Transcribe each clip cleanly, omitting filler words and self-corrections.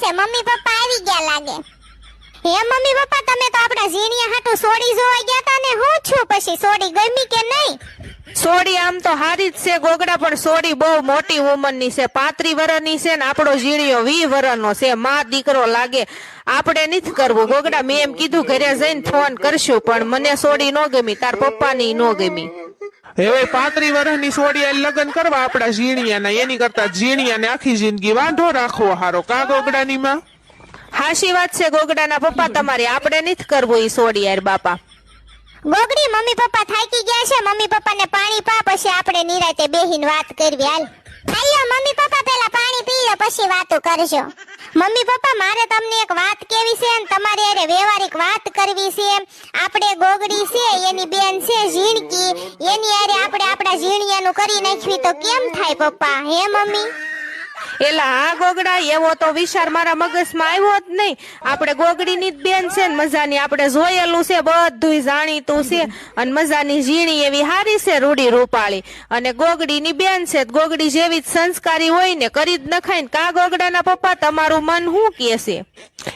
છે, mummy papa આવી ગયા લાગે. હે મમ્મી પપ્પા, તમે તો આપણા ઝીણિયા હાટુ સોડી જોવા ગયા તા ને, હું છું પછી સોડી ગમી કે નહીં? સોડી આમ તો હારી જ છે ગોગડા, પણ સોડી બહુ મોટી ઉંમરની છે, 35 વર્ષની છે ને આપણો ઝીણિયો 20 વર્ષનો છે. માં દીકરો લાગે. આપણે નથી કરવું ગોગડા. મેં એમ કીધું ઘરે જઈને ફોન કરશું, પણ મને સોડી નો ગમી, તાર પપ્પાની નો ગમી. હવે 35 વર્ષની સોડી લગ્ન કરવા આપડા ઝીણિયાના, એની કરતા ઝીણિયાને આખી જિંદગી વાંઢો રાખવો હારો. કા ગોગડાની માં? હાશી વાત છે ગોગડાના પપ્પા તમારી. આપણે નથી કરવું ઈ સોડી યાર બાપા. ગોગડી, મમ્મી પપ્પા થાકી ગયા છે, મમ્મી પપ્પાને પાણી પા, પછી આપણે નિરાતે બેહીને વાત કરવી. હાલો મમ્મી પપ્પા, પેલા પાણી પી લો પછી વાતો કરજો. મમ્મી પપ્પા, મારે તમને એક વાત કેવી છે ને તમારી હારે વ્યવહારિક વાત કરવી છે. આપણે ગોગડી છે, એની બેન છે ઝીણકી, એની હારે આપણે આપણા ઝીણિયાનું કરી નાખવી તો કેમ થાય પપ્પા? હે મમ્મી? એલા હા ગોગડા, એવો તો વિચાર મારા મગજમાં આવ્યો જ નહીં. આપણે ગોગડીની જ બેન છે ને મજાની, આપણે જોયેલું છે, બધું જાણીતું છે, અને મજાની ઝીણી એવી હારી છે, રૂડી રૂપાળી, અને ગોગડીની બેન છે. ગોગડી જેવી જ સંસ્કારી હોય ને, કરી જ નખાય ને. કા ગોગડાના પપ્પા, તમારું મન શું કે છે?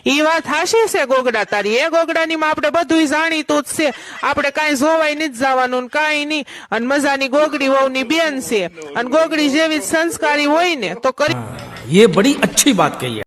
ઈ વાત હાશી છે ગોગડા તારી. એ ગોગડાની માં આપણે બધું જાણીતું જ છે, આપણે કાંઈ જોવાય નથી જવાનું કાંઈ નહીં, અને મજાની ગોગડી વહુની બેન છે, અને ગોગડી જેવી જ સંસ્કારી હોય ને તો કરી. ये बड़ी अच्छी बात कही है.